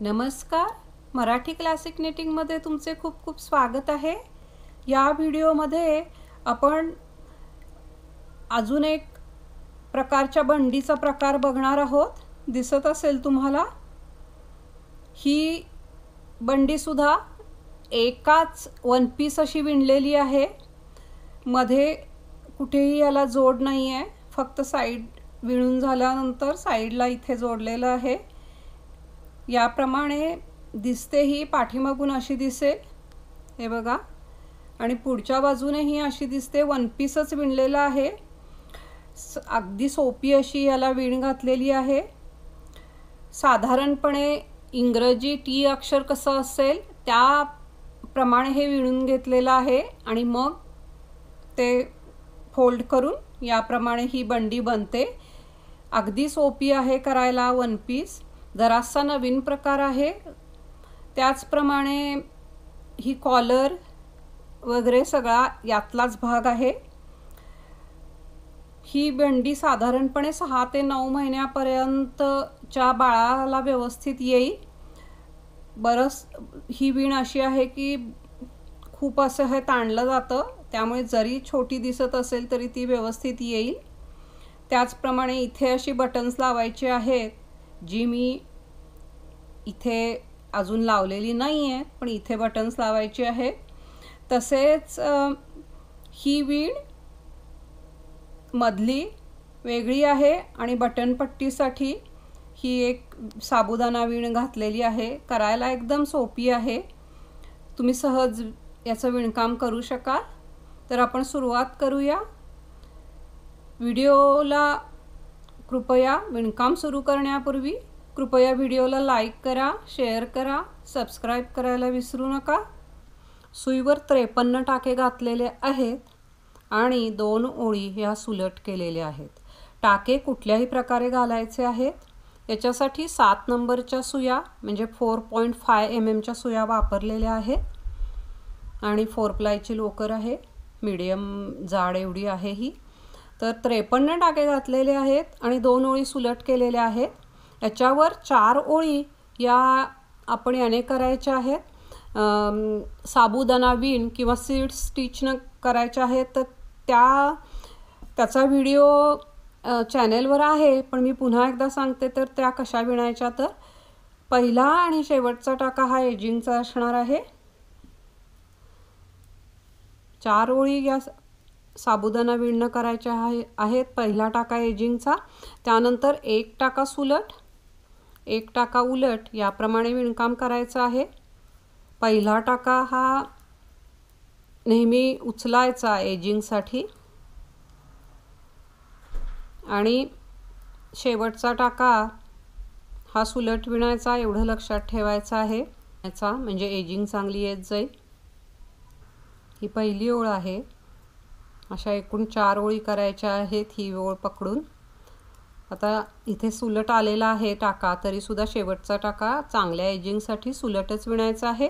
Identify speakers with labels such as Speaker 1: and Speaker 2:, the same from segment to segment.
Speaker 1: नमस्कार, मराठी क्लासिक निटिंगमध्ये तुमचे खूप खूप स्वागत आहे। या व्हिडिओमध्ये आपण अजून एक प्रकारच्या बंडीचा प्रकार बघणार आहोत। दिसत असेल तुम्हाला, ही बंडी सुद्धा एकाच वन पीस अशी विणलेली आहे। मध्ये कुठेही याला जोड नाही आहे, फक्त साइड विणून झाल्यानंतर साइडला इथे जोडलेलं आहे। याप्रमाणे दिसते, ही पाठीमागून अशी दिसेल, हे बघा, आणि पुढच्या बाजूनेही अशी दिसते। वन पीसच विणलेला आहे, अगदी सोपी अशी याला विण घातलेली आहे। साधारणपणे इंग्रजी टी अक्षर कसं असेल त्याप्रमाणे हे विणून घेतलेलं आहे आणि मग ते फोल्ड करून याप्रमाणे ही बंडी बनते। अगदी सोपी आहे करायला वन पीस, जरासा नवीन प्रकार आहे। त्याचप्रमाणे ही कॉलर वगैरे सगळा यातलाच भाग आहे। ही बंडी साधारणपणे 6 ते 9 महिन्यापर्यंतच्या बाळाला व्यवस्थित येईल। बरंच ही विण अशी आहे की खूप असं हे ताणलं जातं, त्यामुळे जरी छोटी दिसत असेल तरी ती व्यवस्थित येईल। त्याचप्रमाणे इथे अशी बटन्स लावायची आहेत, जी मी इथे अजून लावलेली नाही आहे, पण इथे बटन्स लावायची आहेत। तसेच ही विण मधली वेगळी आहे आणि बटन पट्टीसाठी ही एक साबुदाणा विण घातलेली आहे। करायला एकदम सोपी आहे, तुम्ही सहज याचं विणकाम करू शकाल। तर आपण सुरुवात करूया। व्हिडिओला कृपया विणकाम सुरू करण्यापूर्वी कृपया व्हिडिओला लाईक करा, शेअर करा, सबस्क्राईब करायला विसरू नका। सुईवर 53 टाके घातलेले आहेत आणि 2 ओळी ह्या सुलट केलेल्या आहेत। टाके कुठल्याही प्रकारे घालायचे आहेत। याच्यासाठी 7 नंबरच्या सुया म्हणजे 4.5 mm च्या सुया वापरलेल्या आहेत आणि 4 प्लायची लोकर आहे, मीडियम जाड एवढी आहे ही। तर 53 टाके घातलेले आहेत आणि 2 ओळी सुलट केलेल्या आहेत। याच्यावर 4 ओळी या आपण याने करायच्या आहेत, साबुदाणा विण किंवा सीड स्टिचनं करायच्या आहेत। तर त्याचा व्हिडिओ चॅनेलवर आहे, पण मी पुन्हा एकदा सांगते, तर त्या कशा विणायच्या। तर पहिला आणि शेवटचा टाका हा एजिंगचा असणार आहे। 4 ओळी या साबुदाणा विणनं करायच्या आहेत। पहिला टाका एजिंगचा, त्यानंतर 1 टाका सुलट, 1 टाका उलट, याप्रमाणे विणकाम करायचं आहे। पहिला टाका हा नेहमी उचलायचा एजिंगसाठी आणि शेवटचा टाका हा सुलट विणायचा, एवढं लक्षात ठेवायचं आहे याचा, म्हणजे एजिंग चांगली येत जाईल। ही पहिली ओळ आहे। अशा एकूण 4 ओळी करायच्या आहेत ही ओळ पकडून। आता इथे सुलट आलेला आहे टाका, तरीसुद्धा शेवटचा टाका चांगल्या एजिंगसाठी सुलटच विणायचा आहे।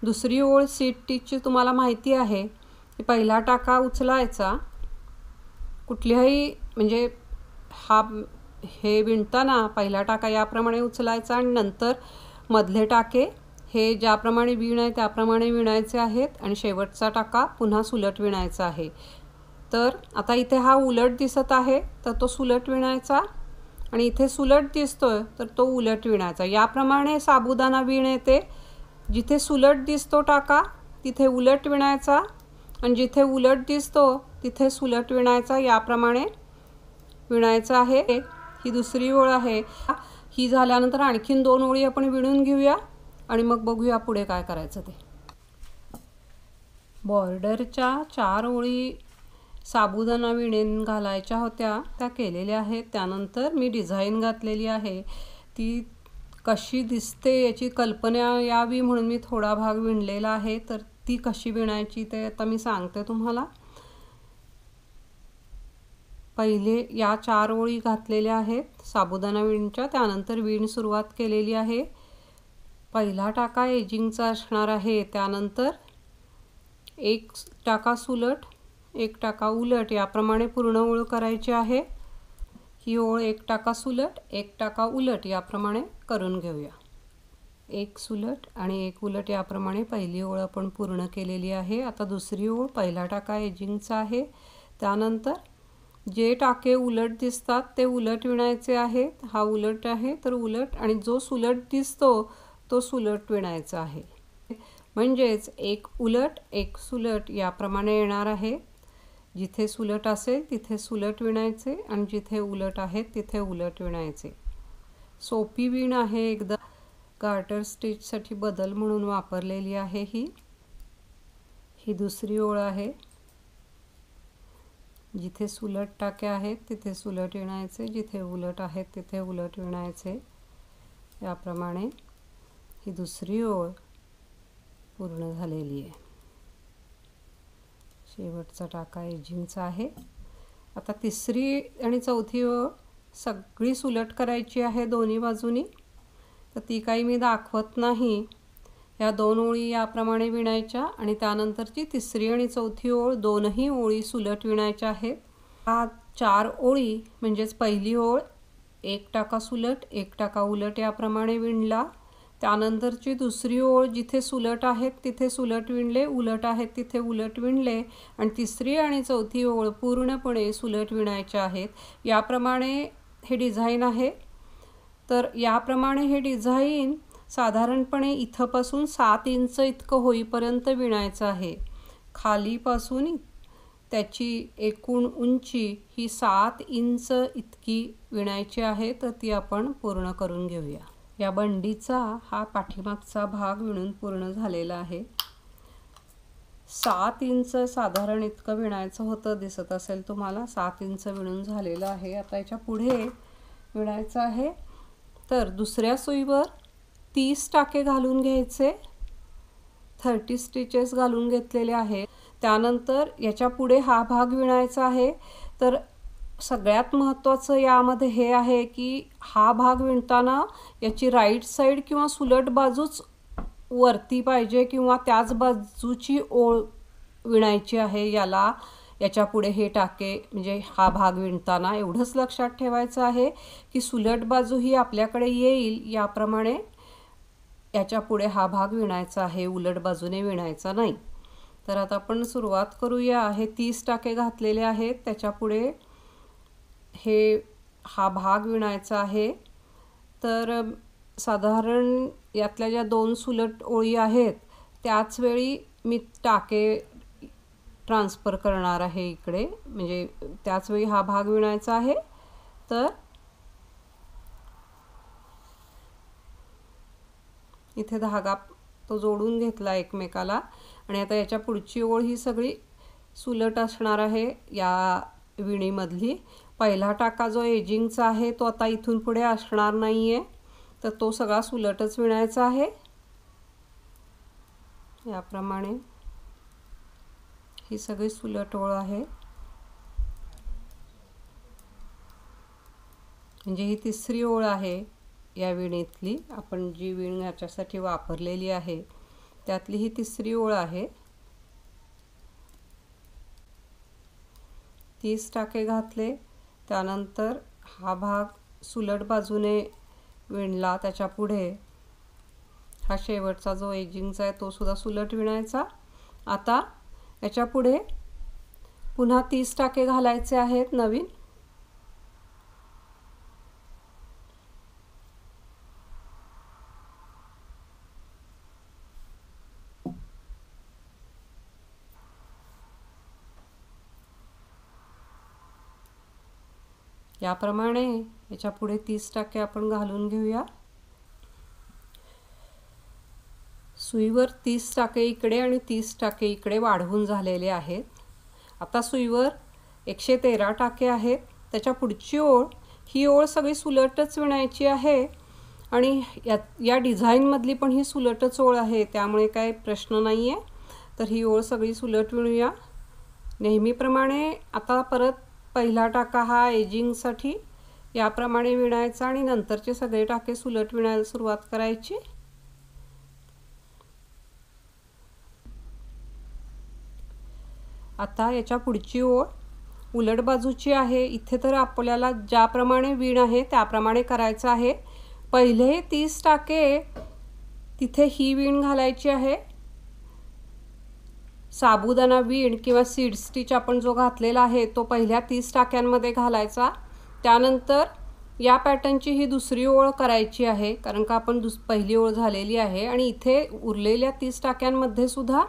Speaker 1: दुसरी ओळ सीट टीचची तुम्हाला माहिती आहे की पहिला टाका उचलायचा, कुठल्याही म्हणजे हे विणताना पहिला टाका याप्रमाणे उचलायचा आणि नंतर मधले टाके हे ज्याप्रमाणे विण आहे त्याप्रमाणे विणायचे आहेत आणि शेवटचा टाका पुन्हा सुलट विणायचा आहे। तर आता इथे हा उलट दिसत आहे, तर तो सुलट विणायचा, आणि इथे सुलट दिसतोय तर तो उलट विणायचा। याप्रमाणे साबुदाणा विण येते, जिथे सुलट दिसतो टाका तिथे उलट विणायचा आणि जिथे उलट दिसतो तिथे सुलट विणायचा, याप्रमाणे विणायचं आहे। ही दुसरी ओळ आहे। ही झाल्यानंतर आणखीन 2 ओळी आपण विणून घेऊया आणि मग बघूया पुढे काय करायचं ते। बॉर्डरच्या 4 ओळी साबुदाणा विणून घालायच्या होत्या, त्या केलेल्या आहेत। त्यानंतर मी डिझाईन घातलेली आहे, ती कशी दिसते याची कल्पना यावी म्हणून मी थोडा भाग विणलेला आहे। तर ती कशी विणायची ते आता मी सांगते तुम्हाला। पहिले या 4 ओळी घातलेल्या आहेत साबुदाणा विणच्या, त्यानंतर विण सुरुवात केलेली आहे। पहिला टाका एजिंगचा असणार आहे, त्यानंतर 1 टाका सुलट, 1 टाका उलट, याप्रमाणे पूर्ण ओळ करायची आहे। ही ओळ 1 टाका सुलट, 1 टाका उलट याप्रमाणे करून घेऊया। एक सुलट आणि एक उलट याप्रमाणे पहिली ओळ आपण पूर्ण केलेली आहे. आता दुसरी ओळ पहिला टाका एजिंगचा आहे. त्यानंतर जे टाके उलट दिसतात ते उलट विणायचे आहेत. हा उलट आहे तर उलट, आणि जो सुलट दिसतो तो सुलट विणायचा आहे. म्हणजेच एक उलट एक सुलट याप्रमाणे येणार आहे. जिथे सुलट असेल तिथे सुलट विणायचे आणि जिथे उलट आहेत तिथे उलट विणायचे. सोपी विण आहे, एकदा गार्टर स्टिचसाठी बदल म्हणून वापरलेली आहे. ही दुसरी ओळ आहे. जिथे सुलट टाके आहेत तिथे सुलट विणायचे, जिथे उलट आहेत तिथे उलट विणायचे. याप्रमाणे ही दुसरी ओळ पूर्ण झालेली आहे. शेवटचा टाका एजिंगचा आहे. आता तिसरी आणि चौथी ओळ सगळी सुलट करायची आहे दोन्ही बाजूनी, तर ती काही मी दाखवत नाही. या दोन ओळी याप्रमाणे विणायच्या आणि त्यानंतरची तिसरी आणि चौथी ओळ दोनही ओळी सुलट विणायच्या आहेत. हा 4 ओळी म्हणजेच पहिली ओळ एक टाका सुलट एक टाका उलट याप्रमाणे विणला. त्यानंतरची दुसरी ओळ जिथे सुलट आहेत तिथे सुलट विणले, उलट आहेत तिथे उलट विणले, आणि तिसरी आणि चौथी ओळ पूर्णपणे सुलट विणायच्या आहेत. याप्रमाणे हे डिझाईन आहे. तर याप्रमाणे हे डिझाईन साधारणपणे इथंपासून 7 इंच इतकं होईपर्यंत विणायचं आहे. खालीपासून त्याची एकूण उंची ही 7 इंच इतकी विणायची आहे. तर ती आपण पूर्ण करून घेऊया. या बंडीचा हा पाठीमागचा भाग विणून पूर्ण झालेला आहे. 7 इंच साधारण इतकं विणायचं होतं, दिसत असेल तुम्हाला. 7 इंच विणून झालेलं आहे. आता याच्या पुढे विणायचं आहे. तर दुसऱ्या सुईवर 30 टाके घालून घ्यायचे. 30 स्टिचेस घालून घेतलेले आहेत. त्यानंतर याच्या पुढे हा भाग विणायचा आहे. तर सगळ्यात महत्त्वाचं यामध्ये हे आहे की हा भाग विणताना याची राईट साईड किंवा सुलट बाजूच वरती पाहिजे किंवा त्याच बाजूची ओळ विणायची आहे. याच्या पुढे हे टाके म्हणजे हा भाग विणताना एवढंच लक्षात ठेवायचं आहे की सुलट बाजू ही आपल्याकडे येईल याप्रमाणे याच्या पुढे हा भाग विणायचा आहे, उलट बाजूने विणायचा नाही. तर आता आपण सुरुवात करूया. हे 30 टाके घातलेले आहेत. त्याच्या पुढे हा भाग विणायचा आहे. तर साधारण यातल्या ज्या 2 सुलट ओळी आहेत त्याच वेळी मी टाके ट्रान्सफर करणार आहे इकडे, म्हणजे त्याच वेळी हा भाग विणायचा आहे. तर इथे धागा तो जोडून घेतला एकमेकाला, आणि आता याच्या पुढची ओळ ही सगळी सुलट असणार आहे. या विणीमधली पहिला टाका जो एजिंगचा आहे तो आता इथून पुढे असणार नाही आहे, तर तो सगळा सुलटच विणायचा आहे. याप्रमाणे ही सगळी सुलट ओळ आहे. म्हणजे ही तिसरी ओळ आहे या विणीतली. आपण जी विण याच्यासाठी वापरलेली आहे त्यातली ही तिसरी ओळ आहे. 30 टाके घातले. त्यानंतर हा भाग सुलट बाजूने विणला. त्याच्या पुढे हा शेवटचा जो एजिंगचा आहे तो सुद्धा सुलट विणायचा. आता याच्या पुढे पुन्हा 30 टाके घालायचे आहेत नवीन. याप्रमाणे याच्या पुढे 30 टाके आपण घालून घेऊया. सुईवर 30 टाके इकडे आणि 30 टाके इकडे वाढवून झालेले आहेत. आता सुईवर 113 टाके आहेत. त्याच्या पुढची ओळ ही ओळ सगळी सुलटच विणायची आहे आणि या डिझाईनमधली पण ही सुलटच ओळ आहे, त्यामुळे काय प्रश्न नाही आहे. तर ही ओळ सगळी सुलट विणूया नेहमीप्रमाणे. आता परत पहिला टाका हा एजिंगसाठी याप्रमाणे विणायचा आणि नंतरचे सगळे टाके सुलट विणायला सुरुवात करायची. आता याच्या पुढची ओळ उलट बाजूची आहे. इथे तर आपल्याला ज्याप्रमाणे विण आहे त्याप्रमाणे करायचं आहे. पहिले 30 टाके तिथे ही वीण घालायची आहे. साबुदाणा वीण किंवा सीड स्टिच आपण जो घातलेला आहे तो पहिल्या 30 टाक्यांमध्ये घालायचा. त्यानंतर या पॅटर्नची ही दुसरी ओळ करायची आहे, कारण का आपण पहिली ओळ झालेली आहे. आणि इथे उरलेल्या 30 टाक्यांमध्ये सुद्धा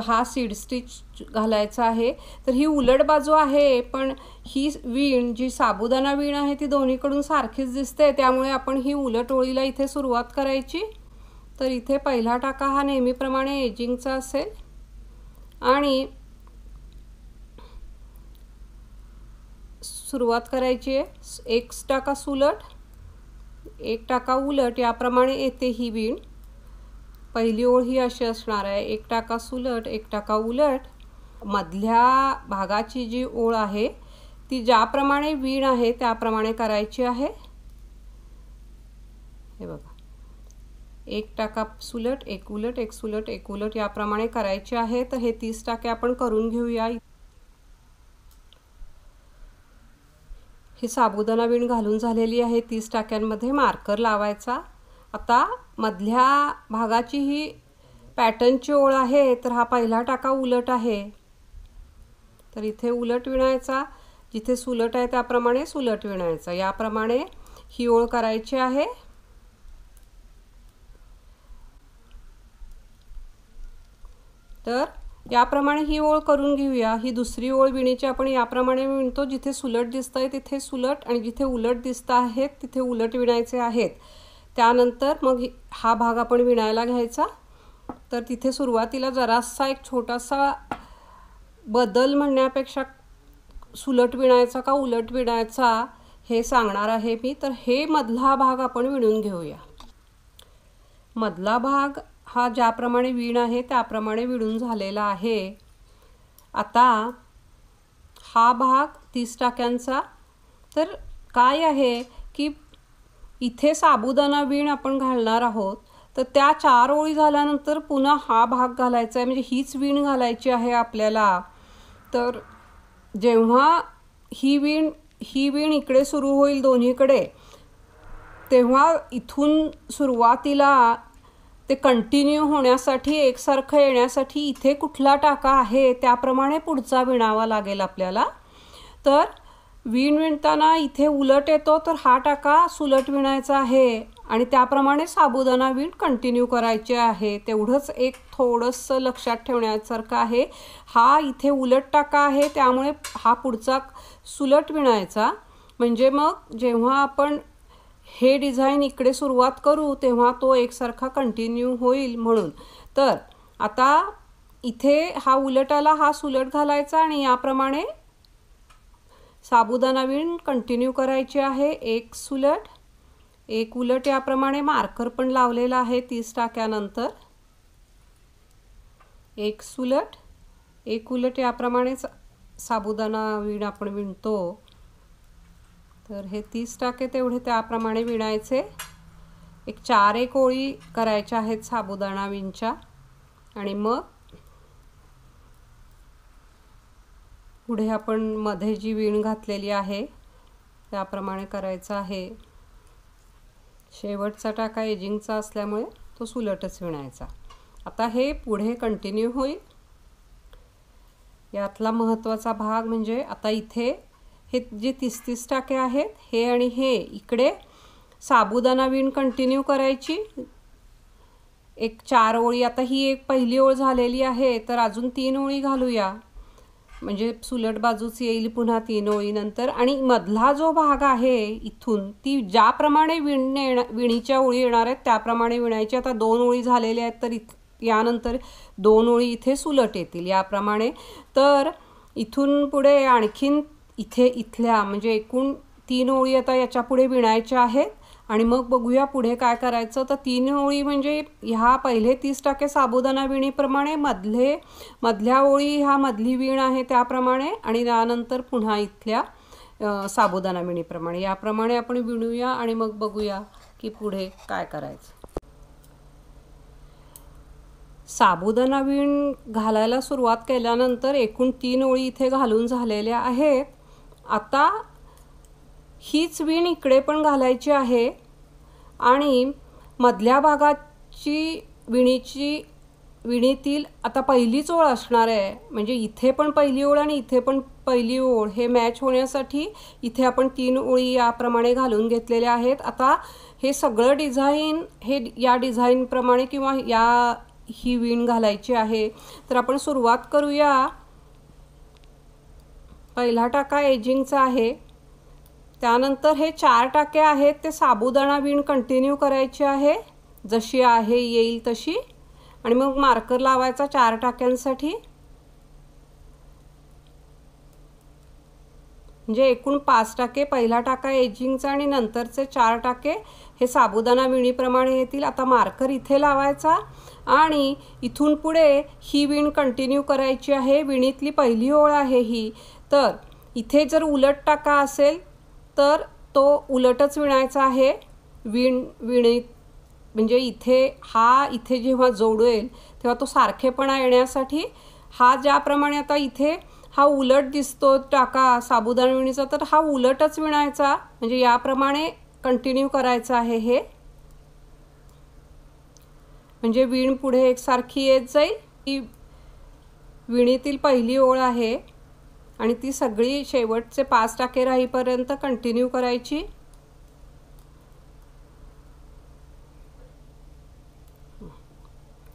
Speaker 1: हा सीड स्टिच घालायचा आहे. तर ही उलट बाजू आहे, पण ही वीण जी साबुदाणा वीण आहे ती दोन्हीकडून सारखीच दिसते, त्यामुळे आपण ही उलट ओळीला इथे सुरुवात करायची. तर इथे पहिला टाका हा नेहमीप्रमाणे एजिंगचा असेल आणि सुरुवात करायची आहे. एक टाका सुलट, एक टाका उलट, याप्रमाणे येते ही वीण. पहिली ओळ ही अशी असणार आहे, एक टाका सुलट, एक टाका उलट. मधल्या भागाची जी ओळ आहे ती ज्याप्रमाणे वीण आहे त्याप्रमाणे करायची आहे. हे बघा, एक टाका सुलट, एक उलट, एक सुलट, एक उलट, याप्रमाणे करायचे आहे. तर हे 30 टाके आपण करून घेऊया. ही साबुदाणा वीण घालून झालेली आहे. 30 टाक्यांमध्ये मार्कर लावायचा. आता मधल्या भागाची ही पॅटर्नची ओळ आहे, तर हा पहिला टाका उलट आहे, तर इथे उलट विणायचा. जिथे सुलट आहे त्याप्रमाणे सुलट विणायचा. याप्रमाणे ही ओळ करायची आहे. तर याप्रमाणे ही ओळ करून घेऊया. ही दुसरी ओळ विणीची आपण याप्रमाणे विणतो. जिथे सुलट दिसतंय तिथे सुलट आणि जिथे उलट दिसत आहेत तिथे उलट विणायचे आहेत. त्यानंतर मग हा भाग आपण विणायला घ्यायचा. तर तिथे सुरुवातीला जरासा एक छोटासा बदल म्हणण्यापेक्षा सुलट विणायचा का उलट विणायचा हे सांगणार आहे मी. तर हे मधला भाग आपण विणून घेऊया. मधला भाग हा ज्याप्रमाणे वीण आहे त्याप्रमाणे विणून झालेला आहे. आता हा भाग 30 टाक्यांचा. तर काय आहे की इथे साबुदाणा वीण आपण घालणार आहोत, तर त्या 4 ओळी झाल्यानंतर पुन्हा हा भाग घालायचा आहे, म्हणजे हीच वीण घालायची आहे आपल्याला. तर जेव्हा ही वीण इकडे सुरू होईल दोन्हीकडे, तेव्हा इथून सुरुवातीला ते कंटिन्यू होण्यासाठी, एकसारखं येण्यासाठी इथे कुठला टाका आहे त्याप्रमाणे पुढचा विणावा लागेल आपल्याला. तर वीण विणताना इथे उलट येतो, तर हा टाका सुलट विणायचा आहे आणि त्याप्रमाणे साबुदाणा वीण कंटिन्यू करायची आहे. तेवढंच एक थोडंसं लक्षात ठेवण्यासारखं आहे. हा इथे उलट टाका आहे, त्यामुळे हा पुढचा सुलट विणायचा. म्हणजे मग जेव्हा आपण हे डिझाईन इकडे सुरुवात करू तेव्हा तो एकसारखा कंटिन्यू होईल म्हणून. तर आता इथे हा उलट आला, हा सुलट घालायचा आणि याप्रमाणे साबुदाणा वीण कंटिन्यू करायची आहे. एक सुलट, एक उलट, याप्रमाणे मार्कर पण लावलेला आहे 30 टाक्यानंतर. एक सुलट, एक उलट, याप्रमाणे साबुदाणा वीण आपण विणतो. तर हे 30 टाके तेवढे त्याप्रमाणे विणायचे. एक 4 ओळी करायच्या आहेत साबुदाणा वीणच्या आणि मग पुढे आपण मध्ये जी वीण घातलेली आहे त्याप्रमाणे करायचं आहे. शेवटचा टाका एजिंगचा असल्यामुळे तो सुलटच विणायचा. आता हे पुढे कंटिन्यू होईल. यातला महत्त्वाचा भाग म्हणजे आता इथे हे जे 30 टाके आहेत हे आणि हे इकडे साबुदाणा वीण कंटिन्यू करायची. एक 4 ओळी. आता ही एक पहिली ओळ झालेली आहे, तर अजून 3 ओळी घालूया, म्हणजे सुलट बाजूच येईल पुन्हा 3 ओळीनंतर. आणि मधला जो भाग आहे इथून ती ज्याप्रमाणे विणीच्या ओळी येणार आहेत त्याप्रमाणे विणायची. आता 2 ओळी झालेल्या आहेत, तर यानंतर 2 ओळी इथे सुलट येतील याप्रमाणे. तर इथून पुढे आणखीन इथल्या म्हणजे एकूण 3 ओळी आता याच्या पुढे विणायच्या आहेत आणि मग बघूया पुढे काय करायचं. तर 3 ओळी म्हणजे ह्या पहिले 30 टाके साबुदाणा विणीप्रमाणे, मधल्या ओळी ह्या मधली वीण आहे त्याप्रमाणे आणि त्यानंतर पुन्हा इथल्या साबुदाणा विणीप्रमाणे. याप्रमाणे आपण विणूया आणि मग बघूया की पुढे काय करायचं. साबुदाणा वीण घालायला सुरुवात केल्यानंतर एकूण 3 ओळी इथे घालून झालेल्या आहेत. आता हीच वीण इकडे पण घालायची आहे आणि मधल्या भागात विणीची विणीतील आता पहिलीच ओळ असणार आहे, म्हणजे इथे पण पहिली ओळ आणि इथे पण पहिली ओळ हे मॅच होण्यासाठी इथे आपण 3 ओळी याप्रमाणे घालून घेतलेल्या आहेत. आता हे सगळं डिझाईन हे या डिझाईनप्रमाणे किंवा ही विण घालायची आहे. तर आपण सुरुवात करूया. पहिला टाका एजिंगचा आहे, त्यानंतर हे 4 टाके आहेत ते साबुदाणा विण कंटिन्यू करायची आहे जशी आहे येईल तशी, आणि मग मार्कर लावायचा 4 टाक्यांसाठी. म्हणजे एकूण 5 टाके पहिला टाका एजिंगचा आणि नंतरचे 4 टाके हे साबुदाणा विणीप्रमाणे येतील. आता मार्कर इथे लावायचा आणि इथून पुढे ही विण कंटिन्यू करायची आहे. विणीतली पहिली ओळ आहे ही. तर इथे जर उलट टाका असेल तर तो उलटच विणायचा आहे. विणीत म्हणजे इथे जेव्हा जोडेल तेव्हा तो सारखेपणा येण्यासाठी हा ज्याप्रमाणे आता इथे हा उलट दिसतो टाका साबुदाणा विणीचा, तर हा उलटच विणायचा, म्हणजे याप्रमाणे कंटिन्यू करायचं आहे हे. म्हणजे विण पुढे एकसारखी येत जाईल. ही विणीतील पहिली ओळ आहे आणि ती सगळी शेवटचे 5 टाके राहीपर्यंत कंटिन्यू करायची.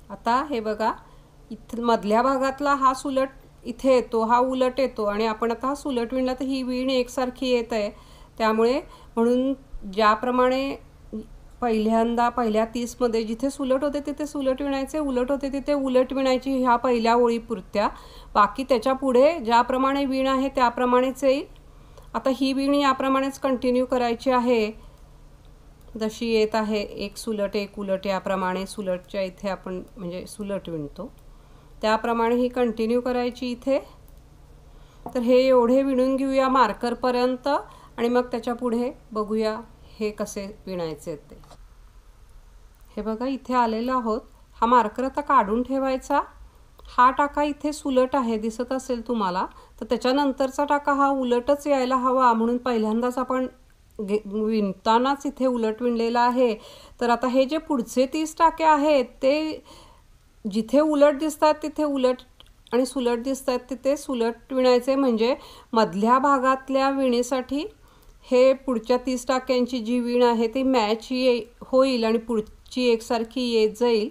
Speaker 1: आता हे बघा, इथे मधल्या भागातला हा सुलट इथे येतो, हा उलट येतो आणि आपण आता हा सुलट विणला तर ही विण एकसारखी येत आहे. त्यामुळे म्हणून ज्याप्रमाणे पहिल्या 30 मध्ये जिथे सुलट होते तिथे सुलट विणायचे, उलट होते तिथे उलट विणायची ह्या पहिल्या ओळीपुरत्या. बाकी त्याच्या पुढे ज्याप्रमाणे विण आहे त्याप्रमाणेच येईल. आता ही विण याप्रमाणेच कंटिन्यू करायची आहे जशी येत आहे, एक सुलट एक उलट याप्रमाणे. सुलटच्या इथे आपण म्हणजे सुलट विणतो त्याप्रमाणे ही कंटिन्यू करायची इथे. तर हे एवढे विणून घेऊया मार्करपर्यंत आणि मग त्याच्या पुढे बघूया हे कसे विणायचे ते. हे बघा इथे आलेलो आहोत. हा मार्कर आता काढून ठेवायचा. हा टाका इथे सुलट आहे दिसत असेल तुम्हाला, तर त्याच्यानंतरचा टाका हा उलटच यायला हवा, म्हणून पहिल्यांदाच आपण विणतानाच इथे उलट विणलेला आहे. तर आता हे जे पुढचे 30 टाके आहेत ते जिथे उलट दिसतात तिथे उलट आणि सुलट दिसतात तिथे सुलट विणायचे. म्हणजे मधल्या भागातल्या विणीसाठी हे पुढच्या 30 टाक्यांची जी विण आहे ती मॅच होईल आणि पुढची एकसारखी येत जाईल,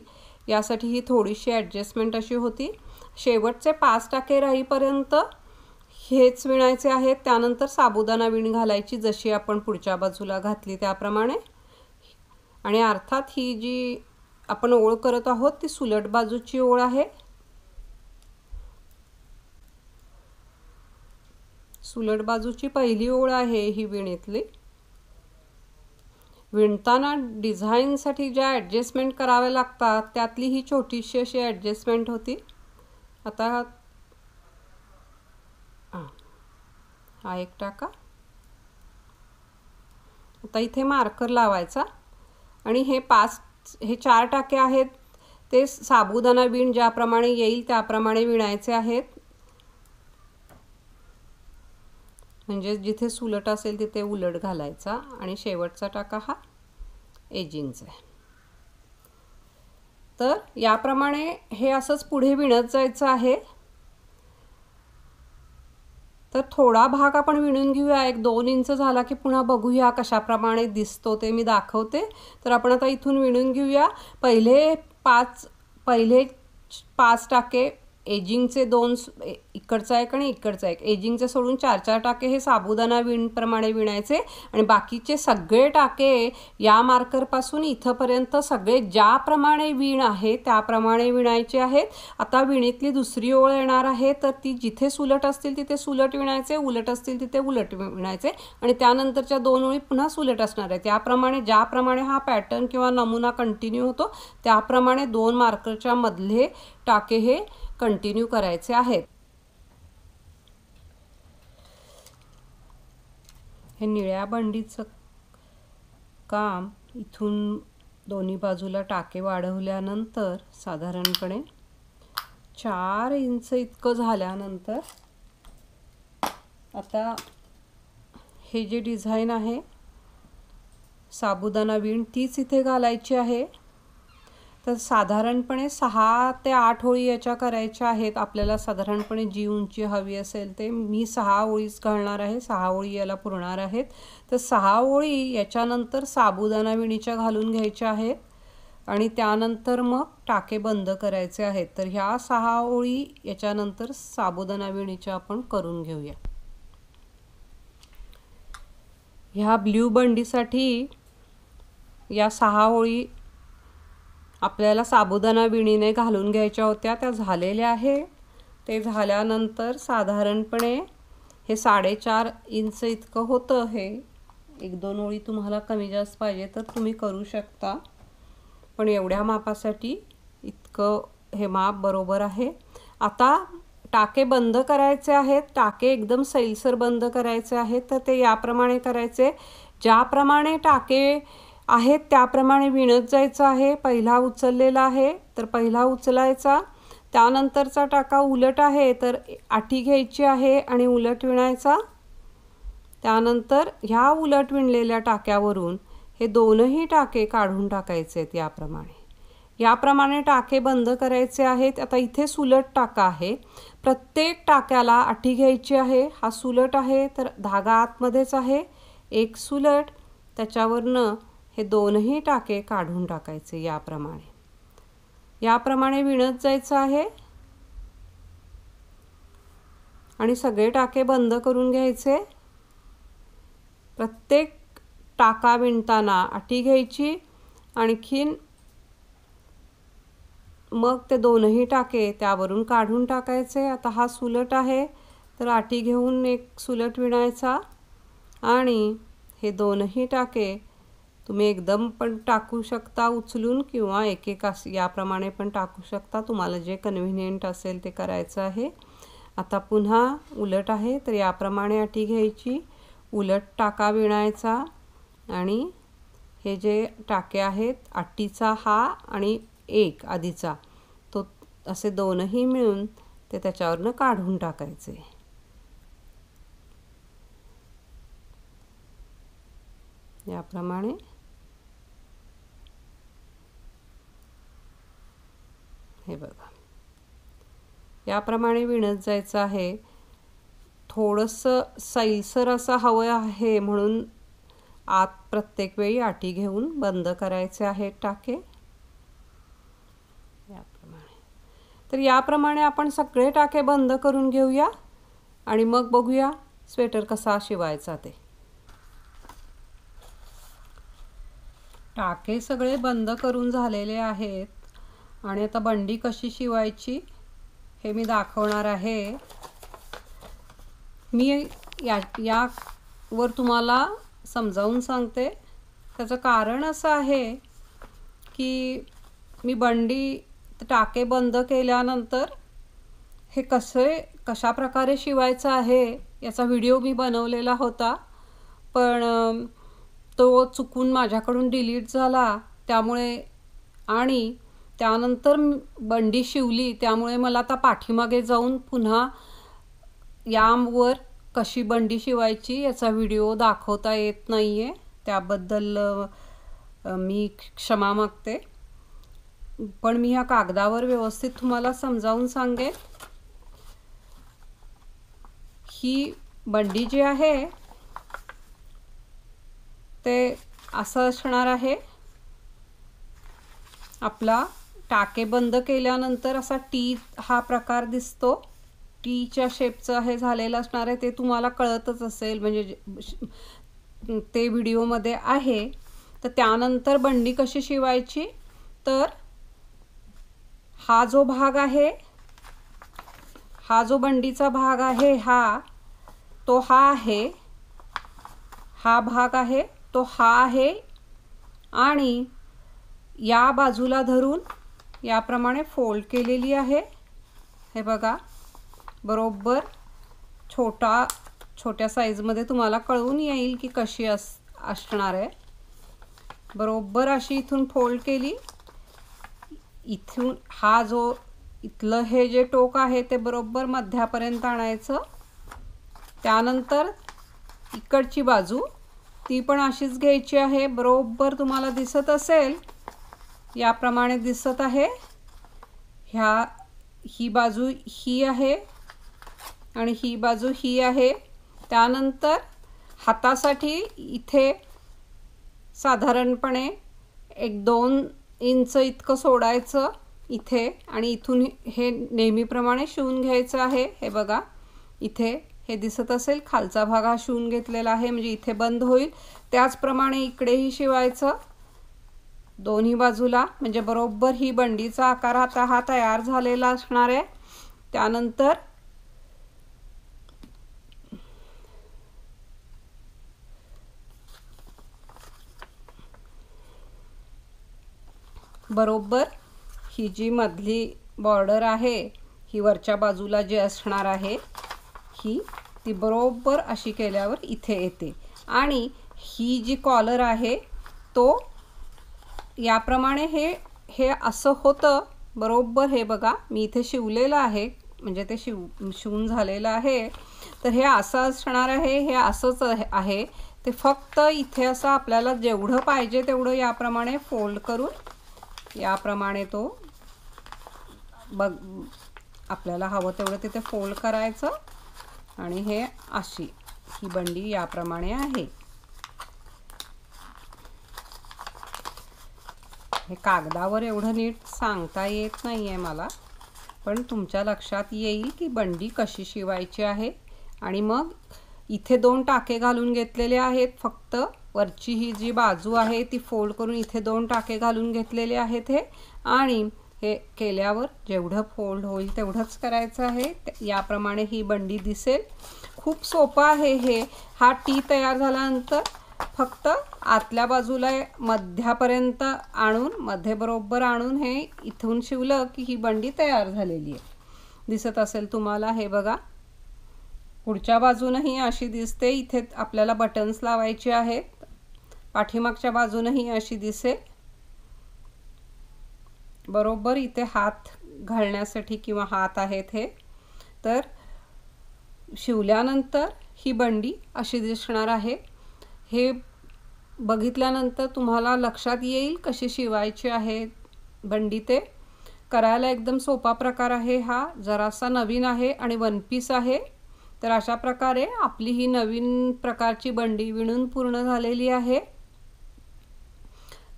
Speaker 1: यासाठी ही थोडीशी ॲडजस्टमेंट अशी होती. शेवटचे 5 टाके राहीपर्यंत हेच विणायचे आहेत. त्यानंतर साबुदाणा विण घालायची जशी आपण पुढच्या बाजूला घातली त्याप्रमाणे. आणि अर्थात ही जी आपण ओळ करत आहोत ती सुलट बाजूची ओळ आहे. सुलट बाजूची पहिली ओळ आहे ही विणीतली. विणताना डिझाईनसाठी ज्या ॲडजस्टमेंट कराव्या लागतात त्यातली ही छोटीशी अशी ॲडजस्टमेंट होती. आता हा एक टाका. आता इथे मार्कर लावायचा आणि हे 4 टाके आहेत ते साबुदाणा विण ज्याप्रमाणे येईल त्याप्रमाणे विणायचे आहेत. म्हणजे जिथे सुलट असेल तिथे उलट घालायचा आणि शेवटचा टाका हा एजिंगचा आहे. तर याप्रमाणे हे असंच पुढे विणत जायचं आहे. तर थोडा भाग आपण विणून घेऊया. 1-2 इंच झाला की पुन्हा बघूया कशाप्रमाणे दिसतो ते मी दाखवते. तर आपण आता इथून विणून घेऊया. पहिले 5 टाके एजिंगचे 2 इकडचा एक आणि इकडचा एक. एजिंगचे सोडून 4 टाके हे साबुदाणा विणप्रमाणे विणायचे आणि बाकीचे सगळे टाके या मार्करपासून इथंपर्यंत सगळे ज्याप्रमाणे विण आहे त्याप्रमाणे विणायचे आहेत. आता विणीतली दुसरी ओळ येणार आहे, तर ती जिथे सुलट असतील तिथे सुलट विणायचे, उलट असतील तिथे उलट विणायचे आणि त्यानंतरच्या 2 ओळी पुन्हा सुलट असणार आहेत. त्याप्रमाणे ज्याप्रमाणे हा पॅटर्न किंवा नमुना कंटिन्यू होतो त्याप्रमाणे 2 मार्करच्या मधले टाके हे कंटिन्यू करायचे आहेत. हे निळ्या बंडीचं काम इथून दोन्ही बाजूला टाके वाढवल्यानंतर साधारणपणे 4 इंच इतकं झाल्यानंतर आता हे जे डिझाईन आहे साबुदाणा विण तीच इथे घालायची आहे. तर साधारणपणे 6 ते 8 ओळी याच्या करायच्या आहेत. आपल्याला साधारणपणे जी उंची हवी असेल ते मी 6 ओळीच घालणार आहे. 6 ओळी याला पुरणार आहेत. तर 6 ओळी याच्यानंतर साबुदाणा विणीच्या घालून घ्यायच्या आहेत आणि त्यानंतर मग टाके बंद करायचे आहेत. तर ह्या 6 ओळी याच्यानंतर साबुदाणा विणीच्या आपण करून घेऊया. ह्या ब्ल्यू बंडीसाठी या 6 ओळी आपल्याला साबुदाणा विणीने घालून घ्यायच्या होत्या. त्या झालेल्या आहे. ते झाल्यानंतर साधारणपणे हे 4.5 इंच इतकं होतं. हे 1-2 ओळी तुम्हाला कमी जास्त पाहिजे तर तुम्ही करू शकता, पण एवढ्या मापासाठी इतकं हे माप बरोबर आहे. आता टाके बंद करायचे आहेत. टाके एकदम सैलसर बंद करायचे आहेत. तर ते याप्रमाणे करायचे. ज्याप्रमाणे टाके आहेत त्याप्रमाणे विणत जायचं आहे. पहिला उचललेला आहे तर पहिला उचलायचा. त्यानंतरचा टाका उलट आहे तर आठी घ्यायची आहे आणि उलट विणायचा. त्यानंतर ह्या उलट विणलेल्या टाक्यावरून हे दोनही टाके काढून टाकायचे आहेत. याप्रमाणे टाके बंद करायचे आहेत. आता इथे सुलट टाका आहे. प्रत्येक टाक्याला आठी घ्यायची आहे. हा सुलट आहे तर धागा आतमध्येच आहे. एक सुलट, त्याच्यावरनं हे दोनही टाके काढून टाकायचे. याप्रमाणे विणत जायचं आहे आणि सगळे टाके बंद करून घ्यायचे. प्रत्येक टाका विणताना आठी घ्यायची. आणखीन मग ते दोनही टाके त्यावरून काढून टाकायचे. आता हा सुलट आहे तर आठी घेऊन एक सुलट विणायचा आणि हे दोनही टाके तुम्ही एकदम पण टाकू शकता उचलून किंवा एक याप्रमाणे पण टाकू शकता. तुम्हाला जे कन्व्हिनियंट असेल ते करायचं आहे. आता पुन्हा उलट आहे तर याप्रमाणे आठी घ्यायची, उलट टाका विणायचा आणि हे जे टाके आहेत आठीचा हा आणि एक आधीचा तो असे दोनही मिळून ते त्याच्यावरनं काढून टाकायचे. याप्रमाणे हे बघा, याप्रमाणे विणत जायचं आहे. थोडंसं सैलसर असं हवं आहे म्हणून आत प्रत्येक वेळी आठी घेऊन बंद करायचे आहेत टाके. तर याप्रमाणे आपण सगळे टाके बंद करून घेऊया आणि मग बघूया स्वेटर कसा शिवायचा ते. टाके सगळे बंद करून झालेले आहेत आणि आता बंडी कशी शिवायची हे मी दाखवणार आहे. मी यावर तुम्हाला समजावून सांगते. त्याचं कारण असं आहे की मी बंडी टाके बंद केल्यानंतर हे कशा प्रकारे शिवायचं आहे याचा व्हिडिओ मी बनवलेला होता, पण तो चुकून माझ्याकडून डिलीट झाला. त्यामुळे आणि त्यानंतर बंडी शिवली त्यामुळे मला आता पाठीमागे जाऊन पुन्हा यावर कशी बंडी शिवायची याचा व्हिडिओ दाखवता येत नाही आहे. त्याबद्दल मी क्षमा मागते, पण मी ह्या कागदावर व्यवस्थित तुम्हाला समजावून सांगेन. ही बंडी जी आहे ते असं असणार आहे. आपला टाके बंद केल्यानंतर असा टी हा प्रकार दिसतो. टीच्या शेपचं हे झालेलं असणार आहे. ते तुम्हाला कळतच असेल म्हणजे ते व्हिडिओमध्ये आहे. तर त्यानंतर बंडी कशी शिवायची तर हा जो भाग आहे, हा जो बंडीचा भाग आहे तो हा आहे, हा भाग आहे तो हा आहे आणि या बाजूला धरून याप्रमाणे फोल्ड केलेली आहे. हे बघा, बरोबर छोट्या साईजमध्ये तुम्हाला कळून येईल की कशी असणार आहे. बरोबर अशी इथून फोल्ड केली. इथून हा जो इथलं हे जे टोक आहे ते बरोबर मध्यापर्यंत आणायचं. त्यानंतर इकडची बाजू ती पण अशीच घ्यायची आहे. बरोबर तुम्हाला दिसत असेल याप्रमाणे दिसत आहे। ही बाजू ही आहे आणि ही बाजू ही आहे। त्यानंतर हातासाठी इथे साधारणपणे 1-2 इंच इतकं सोडायचं इथे आणि इथून हे नेहमीप्रमाणे शिवून घ्यायचं आहे। हे बघा इथे हे दिसत असेल, खालचा भाग हा शिवून घेतलेला आहे म्हणजे इथे बंद होईल। त्याचप्रमाणे इकडेही शिवायचं दोन्ही बाजूला, म्हणजे बरोबर ही बंडीचा आकार आता हा तयार झालेला असणार आहे। त्यानंतर बरोबर ही जी मधली बॉर्डर आहे ही वरच्या बाजूला जी असणार आहे ती बरोबर अशी केल्यावर इथे येते आणि ही जी कॉलर आहे तो याप्रमाणे हे असं होतं बरोबर। हे बघा मी इथे शिवलेलं आहे म्हणजे ते शिवून झालेलं आहे। तर हे असं असणार आहे, हे असंच आहे। ते फक्त इथे असं आपल्याला जेवढं पाहिजे तेवढं याप्रमाणे फोल्ड करून याप्रमाणे तो आपल्याला हवं तेवढं तिथे फोल्ड करायचं आणि हे अशी ही बंडी याप्रमाणे आहे। हे कागदावर एवढं नीट सांगता येत नाहीये मला, पण तुमच्या लक्षात येईल की बंडी कशी शिवायची आहे। आणि मग इथे 2 टाके घालून घेतलेले आहेत, फक्त वरची ही जी बाजू आहे ती फोल्ड करून इथे 2 टाके घालून घेतलेले आहेत हे, आणि हे केल्यावर जेवढं फोल्ड होईल तेवढंच करायचं आहे। याप्रमाणे ही बंडी दिसेल। खूप सोपं आहे हे। हा टी तयार झाल्यानंतर फक्त आतल्या बाजूला मध्यापर्यंत आणून मध्ये बरोबर आणून हे इथून शिवलं की ही बंडी तयार झालेली आहे। दिसत असेल तुम्हाला, हे बघा पुढच्या बाजूनही अशी दिसते। इथे आपल्याला बटन्स लावायचे आहेत, पाठीमागच्या बाजूनही अशी दिसेल बरोबर। इथे हात घालण्यासाठी किंवा हात आहेत हे, तर शिवल्यानंतर ही बंडी अशी दिसणार आहे। हे बघितल्यानंतर तुम्हाला लक्षात येईल कशी शिवायची आहे बंडी। ते करायला एकदम सोपा प्रकार आहे हा, जरासा नवीन आहे आणि वन पीस आहे। तर अशा प्रकारे आपली ही नवीन प्रकारची बंडी विणून पूर्ण झालेली आहे।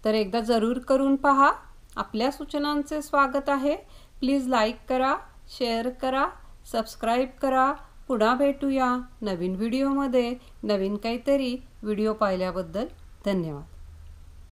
Speaker 1: तर एकदा जरूर करून पहा। आपल्या सूचनांचे स्वागत आहे। प्लीज लाईक करा, शेअर करा, सबस्क्राईब करा। पुन्हा भेटूया नवीन व्हिडिओमध्ये। नवीन काहीतरी व्हिडिओ पाहिल्याबद्दल धन्यवाद।